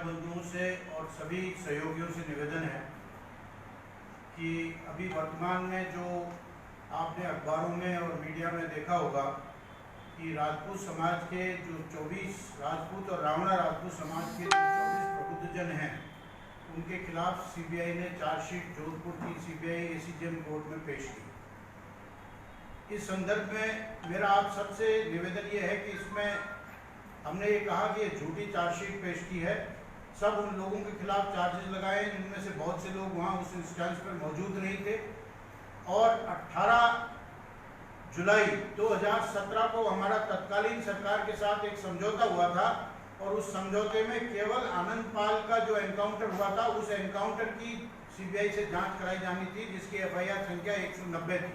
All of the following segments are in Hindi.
बंधुओं से और सभी सहयोगियों से निवेदन है कि अभी वर्तमान में जो आपने अखबारों में और मीडिया में देखा होगा कि राजपूत समाज के जो 24 राजपूत और रावणा राजपूत समाज के जो 24 प्रबुद्धजन हैं, उनके खिलाफ सीबीआई ने चार्जशीट जोधपुर की सीबीआई एसीजेएम कोर्ट में पेश की। इस संदर्भ में मेरा आप सबसे निवेदन ये है कि इसमें हमने ये कहा कि ये झूठी चार्जशीट पेश की है। सब उन लोगों के खिलाफ चार्जेस लगाए जिनमें से बहुत से लोग वहाँ उस इंस्टेंस पर मौजूद नहीं थे और 18 जुलाई 2017 को हमारा तत्कालीन सरकार के साथ एक समझौता हुआ था और उस समझौते में केवल आनंद पाल का जो एनकाउंटर हुआ था उस एनकाउंटर की सीबीआई से जांच कराई जानी थी, जिसकी एफआईआर संख्या 190 थी।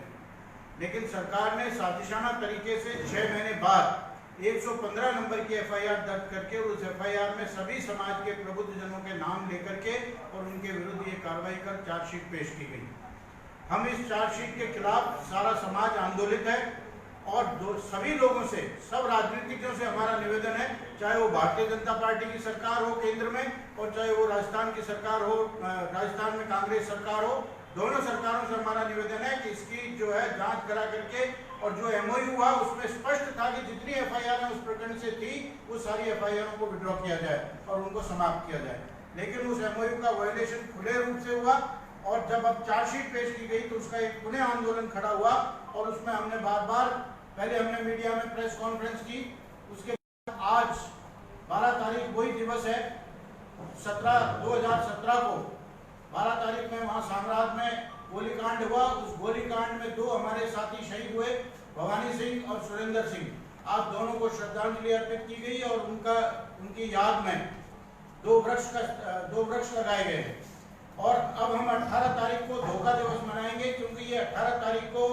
लेकिन सरकार ने साजिशाना तरीके से 6 महीने बाद 115 नंबर की एफआईआर दर्ज करके उस एफआईआर में सभी समाज के प्रबुद्धजनों के नाम लेकर के और उनके विरुद्ध ये कार्रवाई कर चार्जशीट पेश की गई। हम इस चार्जशीट के खिलाफ सारा समाज आंदोलित है और सभी लोगों से, सब राजनीतिज्ञों से हमारा निवेदन है, चाहे वो भारतीय जनता पार्टी की सरकार हो केंद्र में और चाहे वो राजस्थान की सरकार हो, राजस्थान में कांग्रेस सरकार हो, दोनों सरकारों से हमारा निवेदन है कि इसकी जो है जांच करा करके और जो एमओयू हुआ उसमें स्पष्ट था कि जितनी एफआईआर उस प्रकरण से थी वो सारी एफआईआर को विड्रॉ किया जाए और उनको समाप्त किया जाए। लेकिन उस एमओयू का वायलेशन खुले रूप से हुआ और जब अब चार्जशीट पेश की गई तो उसका एक पुनः आंदोलन खड़ा हुआ और उसमें हमने बार-बार, पहले हमने मीडिया में प्रेस कॉन्फ्रेंस की, उसके बाद आज 12 तारीख वही दिवस है 2017 को 12 तारीख में वहाँ साम्राज्य में गोलीकांड हुआ। उस गोलीकांड में 2 हमारे साथी शहीद हुए, भवानी सिंह और सुरेंद्र सिंह। आप दोनों को श्रद्धांजलि अर्पित की गई और उनकी याद में 2 वृक्ष लगाए गए हैं। और अब हम 18 तारीख को धोखा दिवस मनाएंगे क्योंकि ये 18 तारीख को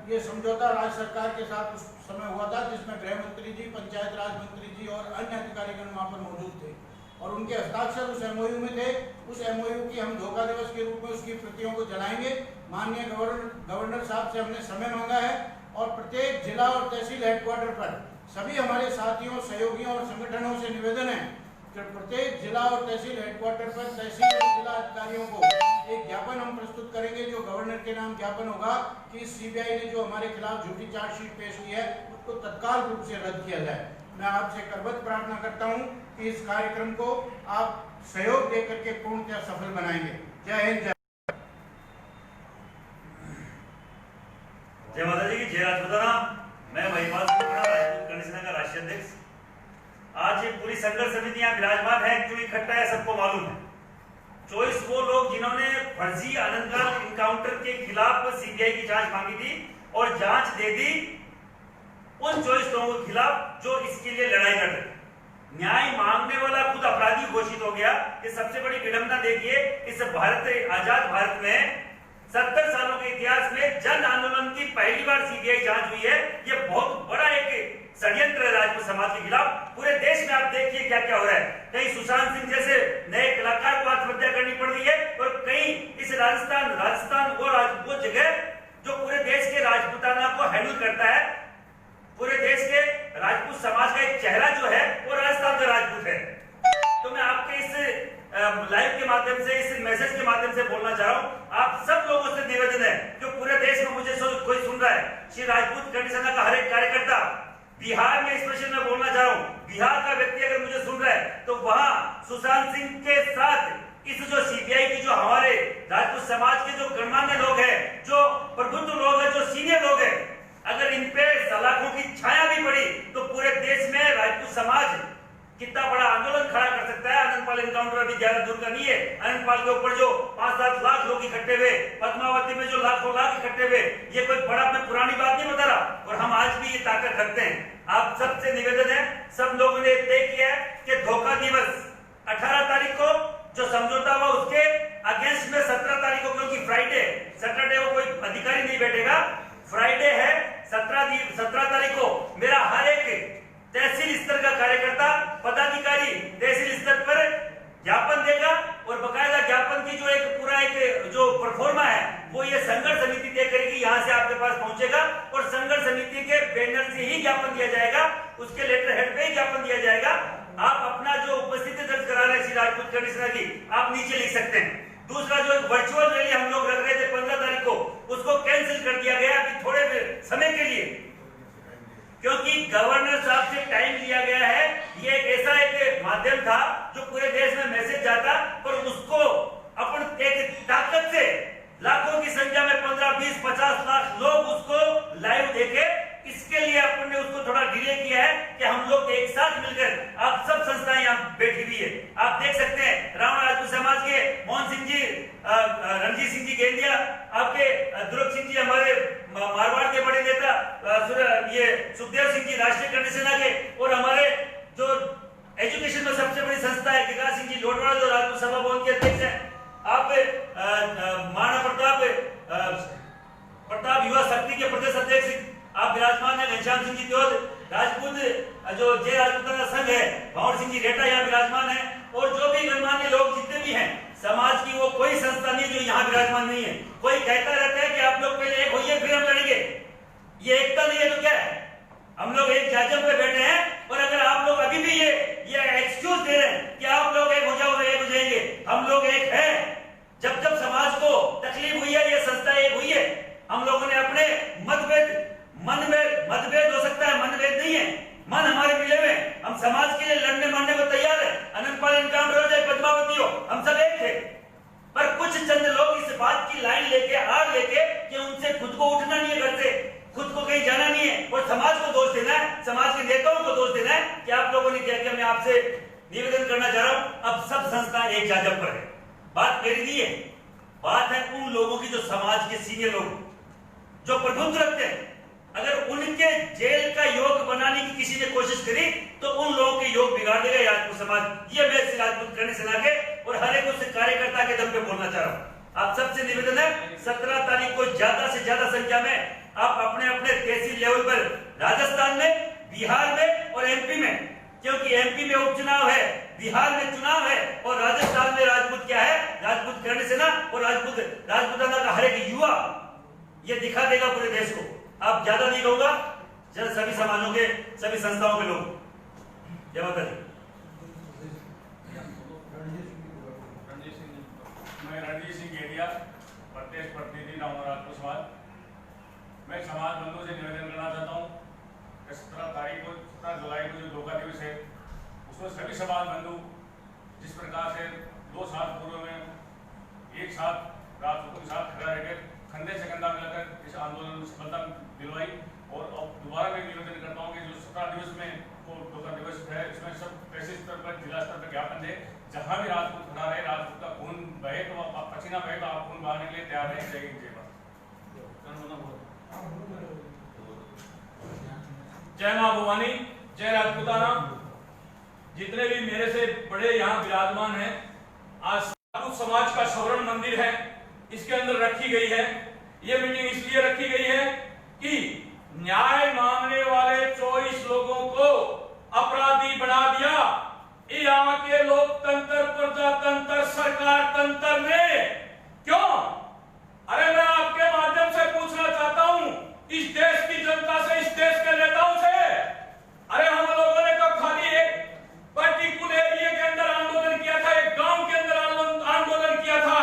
ये समझौता राज्य सरकार के साथ उस समय हुआ था जिसमें गृह मंत्री जी, पंचायत राज मंत्री जी और अन्य अधिकारीगण वहाँ पर मौजूद थे और उनके हस्ताक्षर उस एमओयू में थे। उस एमओयू की हम धोखा दिवस के रूप में उसकी प्रतियों को जलाएंगे। माननीय गवर्नर साहब से हमने समय मांगा है और प्रत्येक जिला और तहसील हेडक्वार्टर पर सभी हमारे साथियों, सहयोगियों और संगठनों से निवेदन है कि प्रत्येक जिला और तहसील हेडक्वार्टर पर तहसील और जिला अधिकारियों को एक ज्ञापन हम प्रस्तुत करेंगे जो गवर्नर के नाम ज्ञापन होगा कि सीबीआई ने जो हमारे खिलाफ झूठी चार्जशीट पेश की है उसको तत्काल रूप से रद्द किया जाए। मैं आपसे करबद्ध प्रार्थना करता हूं कि इस कार्यक्रम को आप सहयोग देकर के पूर्णतः सफल बनाएंगे। जय हिंद, जय माता जी की जय। राजपूताना, मैं महिपाल सिंह राजपूत कर्ण का राष्ट्रीय अध्यक्ष। आज ये पूरी संघर्ष समिति यहाँ विराजमान है, क्यों इकट्ठा है सबको मालूम है। 24 वो लोग जिन्होंने फर्जी आनंदपाल इनकाउंटर के खिलाफ सीबीआई की जांच मांगी थी और जांच दे दी उन 24 लोगों के खिलाफ जो इसके लिए लड़ाई कर रहे। न्याय मांगने वाला खुद अपराधी घोषित हो गया। कि सबसे बड़ी विडंबना देखिए, इस आजाद भारत में 70 सालों के इतिहास में जन आंदोलन की पहली बार सीबीआई जांच हुई है। ये बहुत बड़ा एक षड्यंत्र है राजपूत समाज के खिलाफ। पूरे देश में आप देखिए क्या क्या हो रहा है। कहीं सुशांत सिंह जैसे नए कलाकार को आत्महत्या करनी पड़ रही है और कहीं इस राजस्थान वो जगह जो पूरे देश के राजपूताना को हैंडल करता है, पूरे देश के राजपूत समाज का एक चेहरा जो है वो राजस्थान का राजपूत है। तो मैं आपके इस लाइव के माध्यम से, इस मैसेज के माध्यम से बोलना चाह रहा हूँ, आप सब लोगों से निवेदन है जो पूरे देश में मुझे कोई सुन रहा है, श्री राजपूत कर्ण सेना का हर एक कार्यकर्ता, बिहार में स्पेशल मैं बोलना चाह रहा हूँ, बिहार का व्यक्ति अगर मुझे सुन रहा है तो वहां सुशांत सिंह के साथ इस जो सीबीआई की जो हमारे राजपूत समाज के जो गणमान्य लोग हैं, जो प्रबुद्ध लोग हैं, जो सीनियर लोग हैं, अगर इन पे सलाखों की छाया भी पड़ी तो पूरे देश में राजपूत समाज कितना बड़ा आंदोलन खड़ा कर सकता है। आनंदपाल एनकाउंटर अभी ज्यादा दूर का नहीं है। आनंदपाल के ऊपर जो 5-7 लाख लोग इकट्ठे हुए, पद्मावती में जो लाखों लाख इकट्ठे हुए, ये कोई बड़ा मैं पुरानी बात नहीं बता रहा और हम आज भी ये ताकत रखते हैं। आप सबसे निवेदन है, सब लोगों ने तय किया है कि धोखा दिवस 18 तारीख को जो समझौता हुआ उसके अगेंस्ट में 17 तारीख को, क्योंकि फ्राइडे सैटरडे को कोई अधिकारी नहीं बैठेगा, फ्राइडे है 17 तारीख को मेरा हर एक तहसील स्तर का कार्यकर्ता, पदाधिकारी तहसील स्तर पर ज्ञापन देगा और बकायदा ज्ञापन की जो एक पूरा एक जो परफॉर्मा है वो ये संघर्ष समिति तय करेगी, यहाँ से आपके पास पहुंचेगा और संघर्ष समिति के बैनर से ही ज्ञापन दिया जाएगा, उसके लेटर हेड पे ही ज्ञापन दिया जाएगा। आप सिंह राजपूत करनी सेना की, आप नीचे लिख सकते हैं। दूसरा, जो एक वर्चुअल रैली हम लोग रख रहे थे 15 तारीख को, उसको कैंसिल कर दिया गया अभी थोड़े समय के लिए, क्योंकि गवर्नर साहब से टाइम लिया गया है। ये एक ऐसा एक माध्यम था जो पूरे देश में मैसेज जाता, पर उसको अपन एक ताकत से लाखों की संख्या में 15, 20, 50 लाख लोग उसको लाइव देखे, इसके लिए अपन ने उसको थोड़ा डिले किया है कि हम लोग एक साथ मिलकर, आप सब संस्थाएं यहाँ बैठी हुई है, आप देख सकते हैं, रावण राजपूत समाज के मोहन सिंह जी, रणजीत सिंह जी गेंदिया, आपके दुर्ग सिंह जी हमारे मारवाड़ के बड़े नेता, ये सुखदेव सिंह जी राष्ट्रीय करनी सेना के, और हमारे जो एजुकेशन में सबसे बड़ी संस्था है गिरिराज सिंह जी लोटवाड़ा जो राजपूत सभा भवन के अध्यक्ष हैं, आप महाराणा प्रताप युवा शक्ति के प्रदेश अध्यक्ष आप विराजमान है, घनश्याम सिंह जी त्योद, राजपूत जो जय राजपूताना संघ है भावर सिंह जी रेटा यहाँ विराजमान है, और जो भी गणमान्य लोग जितने भी हैं समाज की, वो कोई संस्था नहीं जो यहाँ विराजमान नहीं है। कोई कहता रहता है कि आप लोग पहले एक होइए फिर हम लड़ेंगे, ये एकता नहीं है तो क्या है? हम लोग एक जाजम पे बैठे हैं, और अगर आप लोग अभी भी ये एक्सक्यूज दे रहे हैं कि आप लोग एक हो जाओ एक हो जाएंगे, हम लोग एक हैं। जब जब समाज को तकलीफ हुई है, ये संस्था एक हुई है, हम लोगों ने अपने मतभेद हो सकता है, मनभेद नहीं है, मन हमारे मिले हुए, हम समाज के लिए लड़ने मरने को तैयार है। अनंतपाल एनकाउंटर हो चाहे पद्मावती हो, हम सब एक थे। पर कुछ चंद लोग इस बात की लाइन लेके, आग लेके, कि उनसे खुद को उठना नहीं है घर से, खुद को कहीं जाना नहीं है, और समाज को दोष देना है, समाज के नेताओं को दोष देना है कि आप लोगों ने क्या किया। मैं आपसे निवेदन करना चाह रहा हूं, अब सब संस्था एक जाजम पर है। बात मेरी नहीं है, बात है उन लोगों की जो समाज के सीनियर लोग जो प्रभुत्व रखते हैं। अगर उनके जेल का योग बनाने की किसी ने कोशिश करी तो उन लोगों के योग बिगाड़ देगा राजपूत समाज। ये मैं राजपूत करनी सेना के और हर एक उस कार्यकर्ता के दम पे बोलना चाह रहा हूं। आप सबसे निवेदन है, 17 तारीख को ज्यादा से ज्यादा संख्या में आप अपने अपने तहसील लेवल पर, राजस्थान में, बिहार में और एमपी में, क्योंकि एमपी में उपचुनाव है, बिहार में चुनाव है, और राजस्थान में राजपूत क्या है, राजपूत करनी सेना और राजपूताना का हर एक युवा ये दिखा देगा पूरे देश को। आप ज्यादा नहीं कहूंगा, सभी समाजों के, सभी संस्थाओं के लोग। जय माता दी। मैं रणजीत सिंह गेंदिया, प्रदेश प्रतिनिधि रावण राजपूत समाज। मैं समाज बंधुओं से निवेदन करना चाहता हूँ कि 17 तारीख को, 17 जुलाई को जो धोखा दिवस है, उसमें सभी समाज बंधु जिस प्रकार से 2 साल पूर्व में एक साथ राजपूतों के साथ खड़ा रहकर कंधे से कंधा मिलाकर इस आंदोलन में सफलता दिलवाई, और अब दोबारा मैं निवेदन करता हूँ कि जो 17 दिवस में वो धोखा दिवस है, इसमें सब तहसील स्तर पर, जिला स्तर पर ज्ञापन दे, जहाँ भी राजपूत खड़ा रहे, राजपूत का खून बहे तो पसीना बहे तो आप खून बहाने के लिए तैयार रहें। जय हिंद, जय भारत। जय मां भवानी, जय राजपूताना। जितने भी मेरे से बड़े यहाँ विराजमान हैं, आज राजपूत समाज का स्वर्ण मंदिर है, इसके अंदर रखी गई है। ये मीटिंग इसलिए रखी गई है कि न्याय मांगने वाले 24 लोगों को अपराधी बना दिया यहाँ के लोकतंत्र, प्रजातंत्र, सरकार तंत्र ने। क्यों? अरे मैं आपके माध्यम से पूछना चाहता हूं इस देश की जनता से, इस देश के नेताओं से, अरे हम लोगों ने तो खाली एक पर्टिकुलर एरिया के अंदर आंदोलन किया था, एक गांव के अंदर आंदोलन किया था।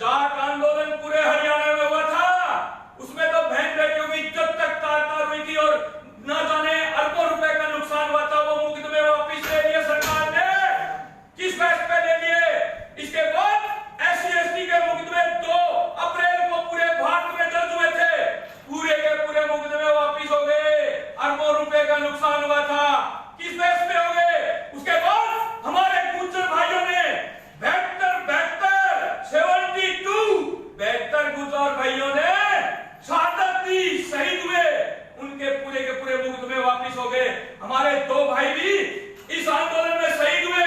जाट आंदोलन पूरे हरियाणा में हुआ था, उसमें तो बहन बेटियों की इज्जत तक तार-तार हुई थी और न जाने अरबों रुपए का नुकसान हुआ था। वो मुकदमे वापिस ले लिए सरकार ने, किस बेस पे ले लिए? इसके बाद SC/ST के मुकदमे 2 अप्रैल को पूरे भारत में दर्ज हुए थे, पूरे के पूरे मुकदमे वापिस हो गए, अरबों रुपए का नुकसान हुआ था। किस बेस पे हो गए? उसके बाद हमारे गुर्जर भाइयों ने 72 गुर्जर भाइयों ने शहादत दी, शहीद हुए, उनके पूरे के पूरे मुकदमे वापिस हो गए। हमारे 2 भाई भी इस आंदोलन में शहीद हुए,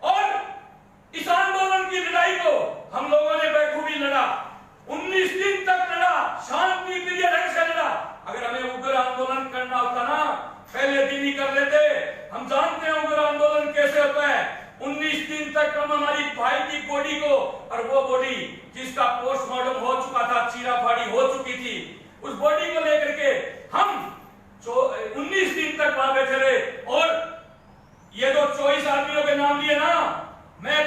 और इस आंदोलन की लड़ाई को हम लोगों ने बखूबी लड़ा, 19 दिन तक लड़ा, शांति प्रिय ढंग से लड़ा। अगर हमें उग्र आंदोलन करना होता ना, पहले दिन ही कर लेते। हम जानते हैं उग्र आंदोलन कैसे होता है। 19 दिन तक हम हमारी भाई की बॉडी को, और वो बॉडी जिसका पोस्टमार्टम हो चुका था, चीरा फाड़ी हो चुकी थी, उस बॉडी को लेकर के हम 19 दिन तक वहां बैठे रहे। और ये जो 24 आदमियों के नाम लिए ना, मैं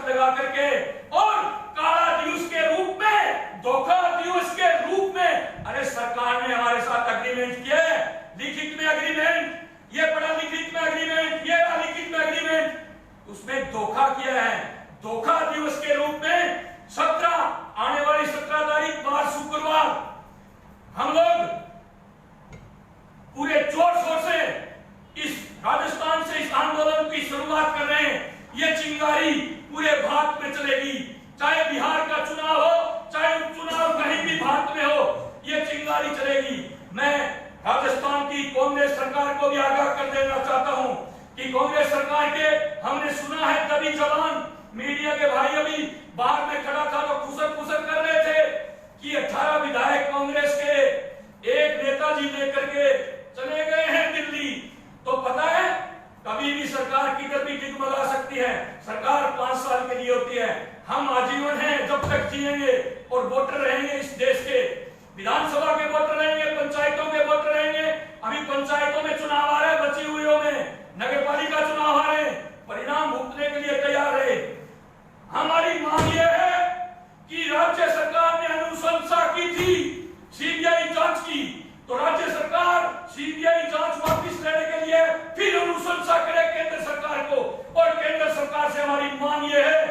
शर्त लगा करके और काला दिवस के रूप में, धोखा दिवस के रूप में, अरे सरकार ने हमारे साथ अग्रीमेंट किया है, लिखित में अग्रीमेंट, ये बड़ा लिखित में अग्रीमेंट, ये बड़ा लिखित में अग्रीमेंट, उसमें धोखा किया है। धोखा दिवस के रूप में 17 आने वाली 17 तारीख बार शुक्रवार हम लोग पूरे जोर शोर से इस राजस्थान से इस आंदोलन की शुरुआत कर रहे हैं। ये चिंगारी पूरे भारत में चलेगी, चाहे बिहार का चुनाव हो, चाहे उपचुनाव कहीं भी भारत में हो, ये चिंगारी चलेगी। मैं राजस्थान की कांग्रेस सरकार को भी आगाह कर देना चाहता हूं कि कांग्रेस सरकार के हमने सुना है कभी जवान मीडिया के भाई अभी बाहर में खड़ा था तो खुसर कर रहे थे कि 18 विधायक कांग्रेस के एक नेताजी लेकर के चले गए हैं दिल्ली। तो पता है कभी भी सरकार किधर भी डिगमगा सकती है। सरकार 5 साल के लिए होती है, हम आजीवन हैं, जब तक जिएंगे और वोटर रहेंगे इस देश के, विधानसभा के वोटर रहेंगे, पंचायतों के वोटर रहेंगे। अभी पंचायतों में चुनाव आ रहे हैं, बची हुई में नगरपालिका चुनाव आ रहे हैं, परिणाम भुगतने के लिए तैयार रहे। हमारी मांग यह है कि राज्य सरकार ने अनुशंसा की थी सीबीआई जांच की, तो राज्य सरकार सीबीआई जांच वापस लेने के लिए फिर अनुशंसा करे केंद्र सरकार को, और केंद्र सरकार से हमारी मांग यह है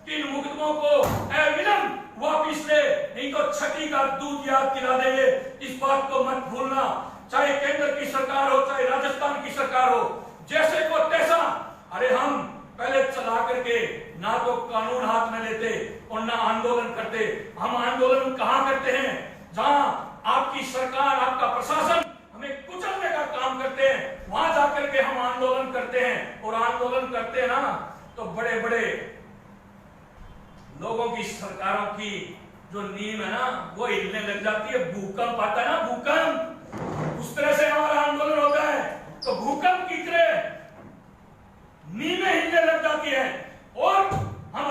कि इन मुकदमों को अविलंब वापस ले, नहीं तो छठी का दूध याद दिला देंगे। इस बात को मत भूलना, चाहे केंद्र की सरकार हो चाहे राजस्थान की सरकार हो, जैसे को तैसा। अरे हम पहले चला करके ना तो कानून हाथ में लेते और ना आंदोलन करते। हम आंदोलन कहां करते हैं? जहां आपकी सरकार, आपका प्रशासन हमें कुचलने का काम करते हैं, वहां जाकर के हम आंदोलन करते हैं। और आंदोलन करते हैं ना तो बड़े बड़े लोगों की, सरकारों की जो नींव है ना वो हिलने लग जाती है। भूकंप आता है ना, भूकंप, उस तरह से हमारा आंदोलन होता है। तो भूकंप की तरह नींवें हिलने लग जाती है। और हम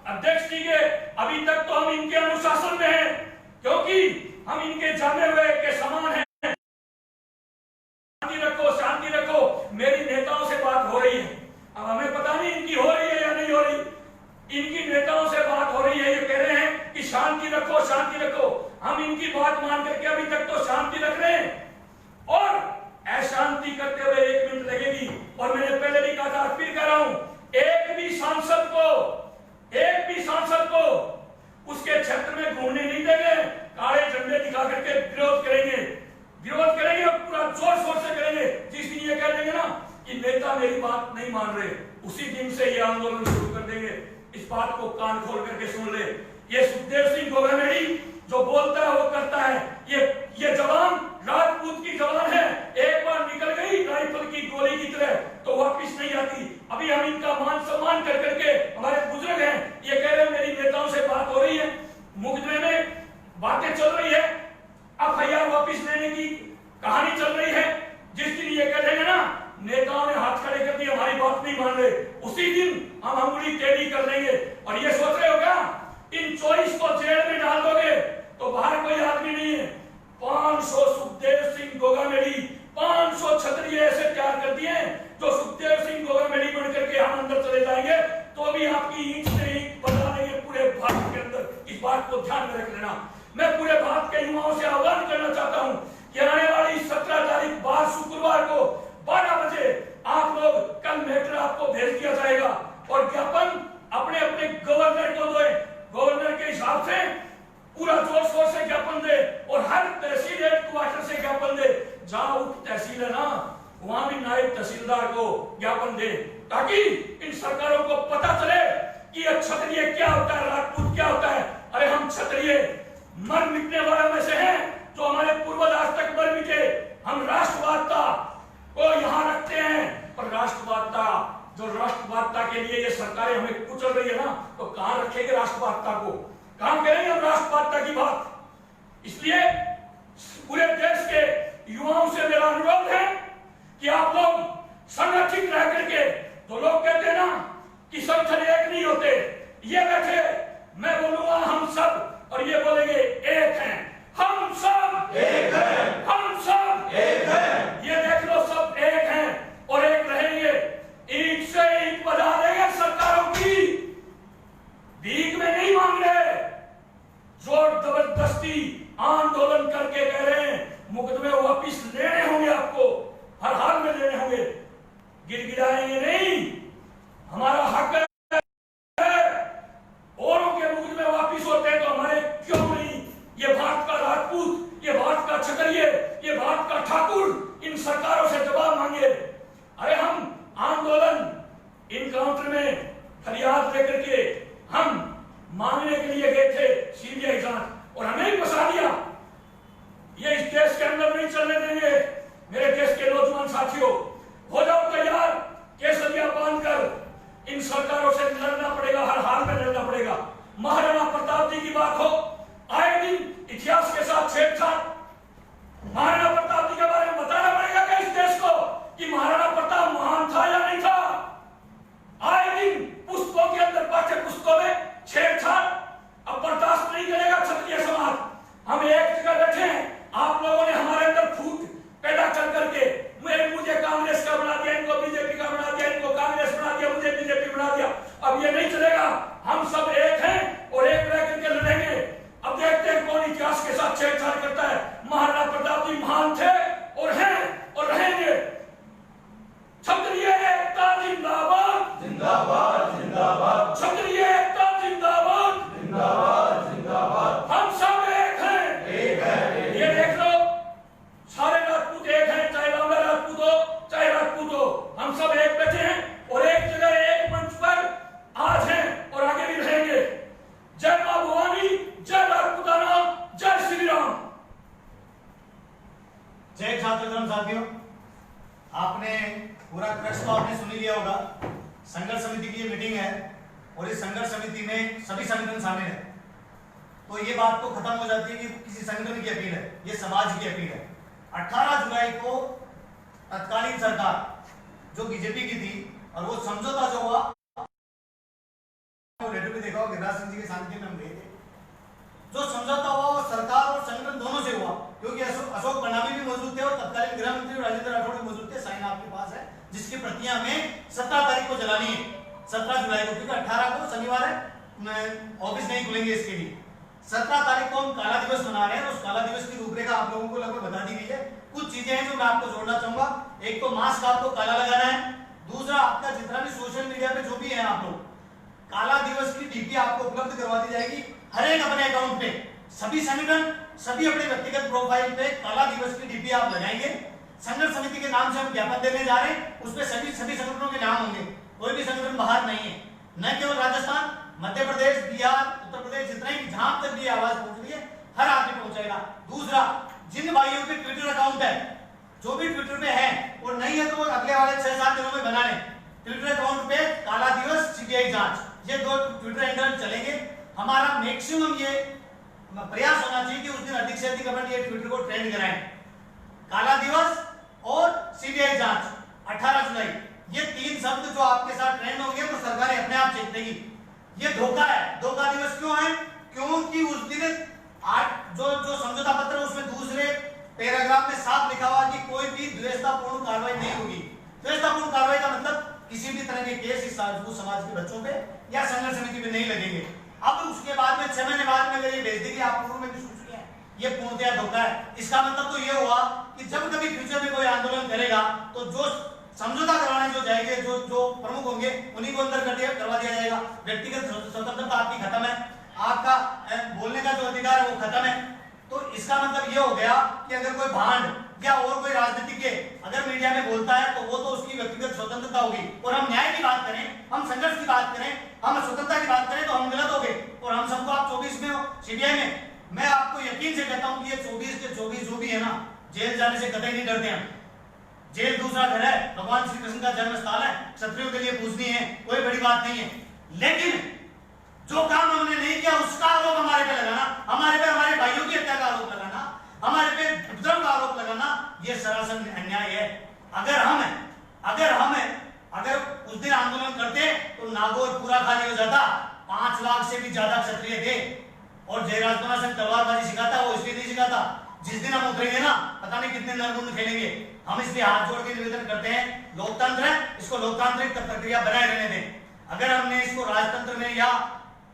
अध्यक्ष जी के अभी तक तो हम इनके अनुशासन में हैं, क्योंकि हम इनके जाने हुए के समान हैं। शांति रखो, मेरी नेताओं से बात हो रही है, अब हमें पता नहीं इनकी हो रही है या नहीं हो रही। इनकी नेताओं से बात हो रही है, ये कह रहे हैं कि शांति रखो, शांति रखो। हम इनकी बात मान करके अभी तक तो शांति रख रहे हैं, और अशांति करते हुए 1 मिनट लगेगी। और मैंने पहले भी कहा था, फिर कह रहा हूं, एक भी सांसद को उसके क्षेत्र में घूमने नहीं देंगे। काले झंडे दिखा करके विरोध करेंगे और पूरा जोर शोर से करेंगे। जिस दिन ये कह देंगे ना कि नेता मेरी बात नहीं मान रहे, उसी दिन से ये आंदोलन शुरू कर देंगे। इस बात को कान खोल करके सुन ले। ये सुखदेव सिंह गोगामेडी जो बोलता है वो करता है। ये जवान राजपूत की जवान है, एक बार निकल गई राइफल की गोली की तरह तो वापस नहीं आती। अभी हम इनका मान सम्मान कर करके, हमारे बुजुर्ग हैं, ये कह रहे हैं मेरी नेताओं से बात हो रही है, मुकदमे में बातें चल रही है, एफआईआर वापस लेने की कहानी चल रही है। जिस दिन ये कह देंगे ना नेताओं ने हाथ खड़े कर दिए, हमारी बात नहीं मान रहे, उसी दिन हम अंगुली टेढ़ी कर देंगे। और ये सोच रहे हो क्या इन 24 को जेल में डाल दोगे तो बाहर कोई आदमी नहीं है। 500 सुखदेव सिंह गोगामेडी, 500 क्षत्रिय ऐसे तैयार कर दिए जो सुखदेव सिंह गोगामेडी बन करके हम अंदर चले जाएंगे तो भी आपकी ईंट से ईंट बना देंगे पूरे भारत के अंदर। इस बात को ध्यान में रख लेना। मैं पूरे भारत के युवाओं से आह्वान करना चाहता हूं कि आने वाली 17 तारीख बार शुक्रवार को 12 बजे आप लोग, कल मैटर आपको भेज दिया जाएगा और ज्ञापन अपने अपने गवर्नर को दो। गवर्नर के हिसाब से पूरा जोर शोर से ज्ञापन दे और हर तहसील हेडक्वार्टर से ज्ञापन दे। जहां उप तहसील है ना वहां भी नायब तहसीलदार को ज्ञापन दे, ताकि इन सरकारों को पता चले कि क्षत्रिय क्या होता है, राजपूत क्या होता है। अरे हम क्षत्रिय मर मिटने वालों में से हैं, जो हमारे पूर्वज आज तक मर मिटे। हम राष्ट्रवादता को यहाँ रखते हैं, पर राष्ट्रवादता जो राष्ट्रवादता के लिए ये सरकारें हमें कुचल रही है ना, तो कहां रखेंगे राष्ट्रवादता को, कहां करेंगे हम राष्ट्रवादता की बात। इसलिए पूरे देश के युवाओं से मेरा अनुरोध है कि आप लोग संगठित रह करके, तो लोग कहते हैं ना कि संगठन एक नहीं होते, ये बैठे, मैं बोलूंगा हम सब, और ये बोलेंगे एक हैं, हम सब एक हैं, हम सब एक हैं। ये देख लो सब एक हैं और एक रहेंगे। ईंट से ईंट बजा देंगे सरकारों की, लेकर के हम मांगने के लिए गए थे सीबीआई जांच, और हमें ही फंसा दिया। ये इस देश के अंदर नहीं चलने देंगे। मेरे देश के नौजवान साथियों, हो जाओ तैयार, केसरिया बांधकर इन सरकारों से लड़ना पड़ेगा, हर हाल में लड़ना पड़ेगा। महाराणा प्रताप जी की बात हो, आए दिन इतिहास के साथ छेड़छाड़। महाराणा प्रताप जी के बारे में बताना पड़ेगा कि इस देश को कि महाराणा प्रताप महान था या नहीं था। आए दिन पुस्तकों के अंदर, पाठ्य पुस्तकों में छेड़छाड़ अब बर्दाश्त नहीं करेगा क्षत्रिय समाज। हम एक जगह बैठे हैं, आप लोगों ने हमारे अंदर फूट पैदा कर करके मुझे कांग्रेस का बना दिया, इनको बीजेपी का बना दिया, इनको कांग्रेस बना दिया, मुझे बीजेपी बना दिया। अब ये नहीं चलेगा। हम सब एक हैं और एक रह करके लड़ेंगे। अब देखते हैं कौन इतिहास के साथ छेड़छाड़ करता है। महाराणा प्रताप जी महान थे और हैं और रहेंगे। क्षत्रिय एकता जिंदाबाद, जिंदाबाद जिंदाबाद, क्षत्रिय एकता जिंदाबाद, जिंदाबाद जिंदाबाद। हम सब एक हैं, एक है, ये देख लो, सारे राजपूत एक हैं, चाहे रावला राजपूत हो चाहे राजपूत हो, हम सब एक बैठे हैं और एक जगह एक मंच पर आज हैं और आगे भी रहेंगे। जय मां भवानी, जय राजपूताना, जय श्री राम। जय छात्र धर्म साथियों, आपने पूरा क्रक्स तो आपने सुन लिया होगा। संघर्ष समिति की ये मीटिंग है और इस संघर्ष समिति में सभी संगठन शामिल है। तो ये बात तो खत्म हो जाती है कि किसी संगठन की अपील है, ये समाज की अपील है। 18 जुलाई को तत्कालीन सरकार जो बीजेपी की थी और वो समझौता जो हुआ, लेटर भी देखा होगा, गिरिराज सिंह जी के सानिध्य में हम गए थे। जो समझौता हुआ वो सरकार और संगठन दोनों से हुआ, क्योंकि अशोक प्रणामी भी मौजूद थे और तत्कालीन गृह मंत्री राजेंद्र राठौड़ भी मौजूद थे। साइन आपके पास है, जिसकी प्रतियां हमें 17 तारीख को जलानी है, 17 जुलाई को, क्योंकि 18 को शनिवार है, ऑफिस नहीं खुलेंगे इसके लिए। 17 तारीख को हम काला दिवस मना रहे हैं। उस काला दिवस की रूपरेखा आप लोगों को लगभग बता दी गई है। कुछ चीजें हैं जो मैं आपको जोड़ना चाहूंगा। एक तो मास्क आपको काला लगाना है, दूसरा आपका जितना भी सोशल मीडिया पे जो भी है आप लोग, काला दिवस की डीपी आपको उपलब्ध करवा दी जाएगी। हर एक अपने अकाउंट पे, सभी संगठन सभी अपने व्यक्तिगत प्रोफाइल पे काला दिवस की डीपी आप लगाएंगे। संघर्ष समिति के नाम से हम ज्ञापन देने जा रहे हैं, उसपे सभी संगठनों के नाम होंगे, कोई भी संगठन बाहर नहीं है। न केवल राजस्थान, मध्य प्रदेश, बिहार, उत्तर प्रदेश, जितने भी जहां तक भी आवाज पहुंच रही है, हर आदमी पहुंचाएगा। दूसरा, जिन भाइयों के ट्विटर अकाउंट है, जो भी ट्विटर पे है और नहीं है तो वो अगले वाले 6-7 दिनों में बना लें। ट्विटर अकाउंट पे काला दिवस सीबीआई जांच, ये 2 ट्विटर हैंडल चलेंगे। हमारा मैक्सिमम ये प्रयास होना चाहिए कि उस दिन अधिक से अधिक अपन ये ट्विटर को ट्रेंड कराएं। काला दिवस और सीबीआई जांच 18 जुलाई, ये 3 शब्द जो आपके साथ ट्रेंड होंगे तो सरकारें अपने आप चेक देगी। ये धोखा है। धोखा दिवस क्यों है? क्योंकि उस दिन जो समझौता पत्र है उसमें दूसरे पैराग्राफ में साफ लिखा हुआ कि कोई भी द्वेषतापूर्ण कार्रवाई नहीं होगी। द्वेषतापूर्ण कार्रवाई का मतलब किसी भी तरह के केस इस राजपूत समाज के बच्चों पे या संघर्ष समिति पे नहीं लगेंगे। अब उसके बाद में 6 महीने बाद में अगर ये भेज देगी, आप पूर्व में भी सोच चुके हैं, ये पूर्णतया धोखा है। इसका मतलब तो ये हुआ कि जब कभी फ्यूचर में कोई आंदोलन करेगा तो जो समझौता करवाने जो जाएंगे, जो प्रमुख होंगे, उन्हीं को अंदर करवा दिया जाएगा। व्यक्तिगत स्वतंत्रता आपकी खत्म है, आपका बोलने का जो अधिकार है वो खत्म है। तो इसका मतलब ये हो गया कि अगर कोई भांड या और कोई राजनीतिज्ञ अगर मीडिया में बोलता है तो वो तो उसकी व्यक्तिगत स्वतंत्रता होगी। और हम न्याय की बात करें, हम संघर्ष की बात करें, हम स्वतंत्रता की बात करें तो हम गलत हो गए। और हम सबको आप 24 में हो सीबीआई में, मैं आपको यकीन से कहता हूं कि ये 24 के 24 जो भी है ना, जेल जाने से कतई नहीं डरते हैं। जेल दूसरा घर है, भगवान श्री कृष्ण का जन्म स्थल है, क्षत्रियों के लिए पूजनीय है, कोई बड़ी बात नहीं है। लेकिन जो काम हमने नहीं किया उसका आरोप हमारे पे लगाना, हमारे पे हमारे भाइयों की हत्या का आरोप लगाना, हमारे पे उपद्रव का आरोप लगाना, ये सरासर अन्याय है। अगर उस दिन आंदोलन करते तो नागौर पूरा खाली हो जाता। 5 लाख से भी ज्यादा क्षत्रिय थे और जयराजपना सिंह तलवारबाजी सिखाता, वो इसलिए नहीं सिखाता। जिस दिन हम उतरेंगे ना, पता नहीं कितने नरमुंड खेलेंगे। हम इसलिए हाथ जोड़ के निवेदन करते हैं, लोकतंत्र है, इसको लोकतांत्रिक प्रक्रिया बनाए रहने दें। अगर हमने इसको राजतंत्र में या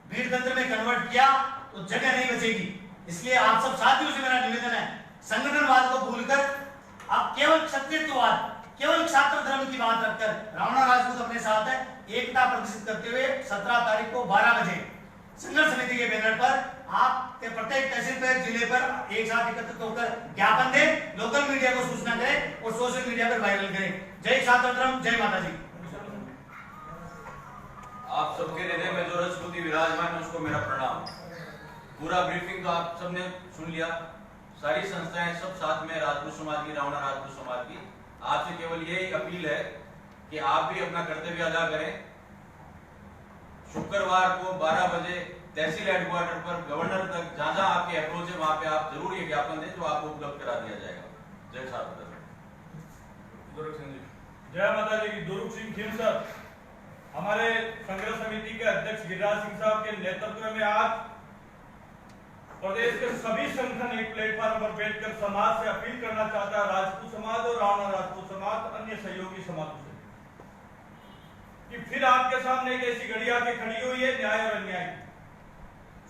भीड़ तंत्र में कन्वर्ट किया तो जगह नहीं बचेगी। इसलिए आप सब साथियों से मेरा निवेदन है, संगठनवाद को भूलकर आप केवल क्षत्रियवाद, केवल छात्र धर्म की बात रखकर, रावणा राजपूत अपने साथ है, एकता प्रदर्शित करते हुए 17 तारीख को 12 बजे संघर्ष समिति के बैनर पर आप प्रत्येक तहसील पर, जिले पर एक साथ एकत्रित होकर ज्ञापन दें, लोकल मीडिया को सूचना करें और सोशल मीडिया पर वायरल करें। जय छात्र धर्म, जय माता जी। आप सबके हृदय में उपस्थिति विराजमान है उसको मेरा प्रणाम। पूरा ब्रीफिंग तो आप सबने सुन लिया, सारी संस्थाएं सब साथ में, राजपूत समाज की, रावणा राजपूत समाज की। आपसे केवल यही अपील है कि आप भी अपना कर्तव्य अदा करें। शुक्रवार को 12 बजे तहसील हेडक्वार्टर पर गवर्नर तक जहां जहां आपके अप्रोच है वहां पे आप जरूर ये ज्ञापन दें जो आपको उपलब्ध करा दिया जाएगा। जय छात्र। जय माता दी की। दुर्ग सिंह खीम सर, हमारे संघर्ष समिति के अध्यक्ष गिरिराज सिंह साहब के नेतृत्व में आज प्रदेश के सभी संगठन एक प्लेटफॉर्म पर बैठकर समाज से अपील करना चाहता है, राजपूत समाज और रावणा राजपूत समाज, अन्य सहयोगी समाज से, कि फिर आपके सामने एक ऐसी घड़ी आके खड़ी हुई है न्याय और अन्याय की।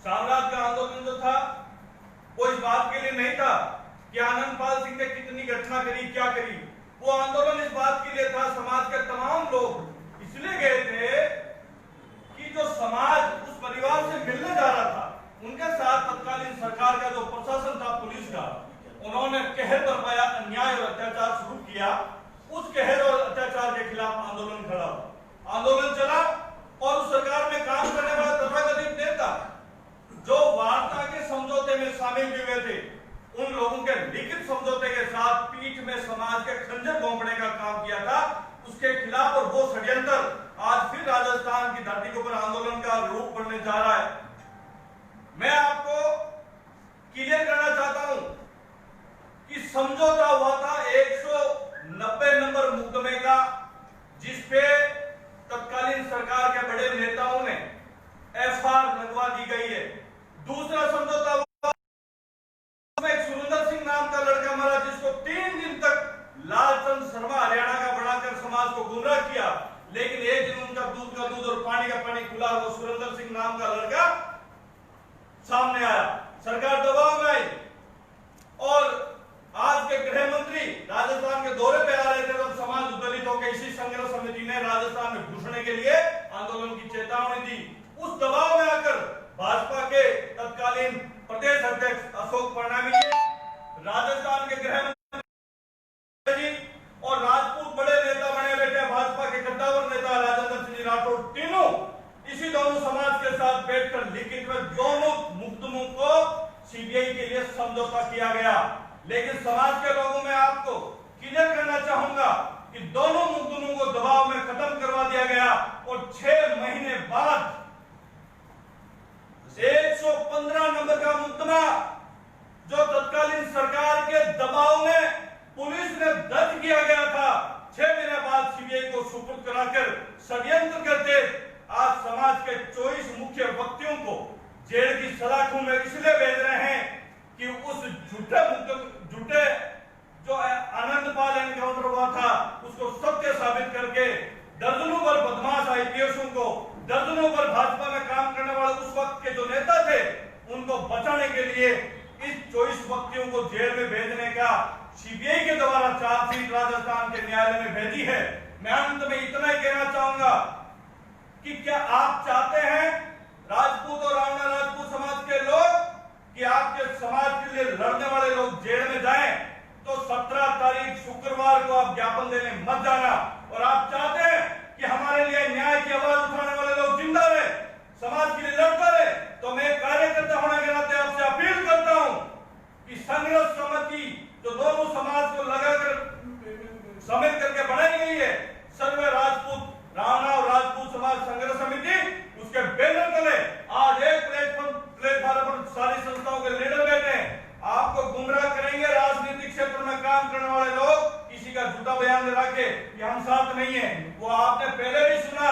साम्राज्य का आंदोलन जो था वो इस बात के लिए नहीं था कि आनंदपाल सिंह ने कितनी घटना करी, क्या करी। वो आंदोलन इस बात के लिए था, समाज के तमाम लोग इसलिए गए थे कि जो समाज उस परिवार से मिलने जा रहा था, उनके साथ तत्कालीन सरकार का जो प्रशासन था, पुलिस का, उन्होंने कहर बरपाया, अन्याय और अत्याचार शुरू किया। उस कहर और अत्याचार के खिलाफ आंदोलन खड़ा हुआ, आंदोलन चला और उस सरकार में काम करने वाला तथाकथित नेता जो वार्ता के समझौते में शामिल भी हुए थे, उन लोगों के लिखित समझौते के साथ पीठ में समाज के खंजर घोंपने का काम किया था, उसके खिलाफ। और वो षड्यंत्र आज फिर राजस्थान की धरती के ऊपर आंदोलन का रूप बनने जा रहा है। मैं आपको क्लियर करना चाहता हूं कि समझौता हुआ था 190 नंबर मुकदमे का, जिसपे तत्कालीन सरकार के बड़े नेताओं ने एफआईआर लगवा दी गई है। दूसरा समझौता हुआ, एक सुरेंद्र सिंह नाम का लड़का मरा, जिसको 3 दिन तक लालचंद शर्मा हरियाणा का बनाकर समाज को गुमराह किया, लेकिन एक दिन उनका दूध का दूध और पानी का पानी खुला। वो सुरेंद्र सिंह नाम का लड़का सामने आया, सरकार दबाव में आई और आज के गृह मंत्री राजस्थान के दौरे पे आ रहे थे, तब समाज उद्दलित होकर इसी संघर्ष समिति ने राजस्थान में घुसने के लिए आंदोलन की चेतावनी दी। उस दबाव में आकर भाजपा के तत्कालीन प्रदेश अध्यक्ष अशोक परनामी जी, राजस्थान के गृह मंत्री और राजपूत बड़े नेता बने बैठे भाजपा के कद्दावर नेता राजेंद्र सिंह राठौड़, तीनों इसी दोनों समाज के साथ बैठकर लिखित में दोनों मुकदमों को सीबीआई के लिए समझौता किया गया। लेकिन समाज के लोगों में आपको क्लियर करना चाहूंगा कि दोनों मुकदमों को दबाव में खत्म करवा दिया गया और 6 महीने बाद 115 नंबर का मुकदमा जो तत्कालीन सरकार के दबाव में पुलिस ने दर्ज किया गया था, 6 महीने बाद सीबीआई को सुपुर्द कराकर षड्यंत्र करते आज समाज के 24 मुख्य व्यक्तियों को जेल की सलाखों में इसलिए भेज रहे हैं कि उस झूठे जो आनंदपाल एनकाउंटर हुआ था उसको सत्य साबित करके दर्जनों पर बदमाश आईपीएसों को, दर्जनों पर भाजपा में काम करने वाले उस वक्त के जो नेता थे, उनको बचाने के लिए इस 24 व्यक्तियों को जेल में भेजने का सीबीआई के द्वारा चार्जशीट राजस्थान के न्यायालय में भेजी है। मैं अंत में इतना ही कहना चाहूंगा कि क्या आप चाहते हैं राजपूत और रावणा राजपूत समाज के लोग कि आपके समाज के लिए लड़ने वाले लोग जेल में जाएं, तो 17 तारीख शुक्रवार को आप ज्ञापन देने मत जाना। और आप चाहते हैं कि हमारे लिए न्याय की आवाज उठाने वाले लोग जिंदा रहे, समाज के लिए लड़ते रहे, तो मैं कार्यकर्ता होने के नाते आपसे अपील करता हूं कि संघर्ष समिति जो दोनों समाज को लगाकर शामिल करके बनाई गई है, सर्वे राजपूत रावणा और राजपूत समाज संघर्ष समिति, उसके बैनर तले आज एक प्लेटफॉर्म पर सारी संस्थाओं के लीडर बैठे हैं। आपको गुमराह करेंगे राजनीतिक क्षेत्र में काम करने वाले लोग, किसी का झूठा बयान लगा के कि हम साथ नहीं है। वो आपने पहले भी सुना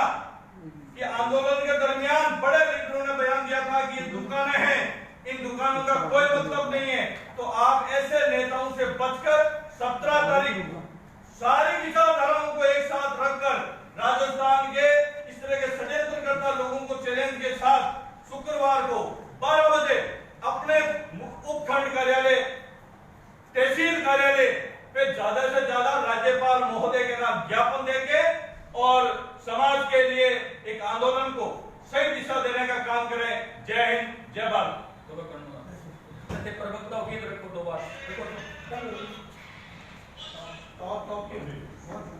कि आंदोलन के दरमियान बड़े लीडरों ने बयान दिया था कि ये दुकानें हैं, इन दुकानों का कोई मतलब नहीं है। तो आप ऐसे नेताओं से बचकर 17 तारीख सारी विचारधाराओं को एक साथ रखकर राजस्थान के इस तरह के षड्यंत्रकर्ता लोगों को चैलेंज के साथ शुक्रवार को 12 बजे अपने उपखंड कार्यालय, तहसील कार्यालय पे ज्यादा से ज्यादा राज्यपाल महोदय के नाम ज्ञापन देके और समाज के लिए एक आंदोलन को सही दिशा देने का काम करें। जय हिंद, जय भारत। प्रवक्ताओं की रखो 2 बार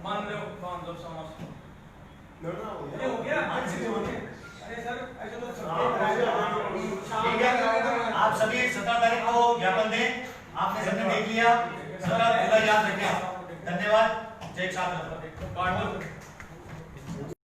मान लो समाज हो गया। ठीक है, आप सभी 17 तारीख को ज्ञापन दें। आपने सबने देख लिया, 17 जुलाई याद रखें। धन्यवाद। जय छात्र।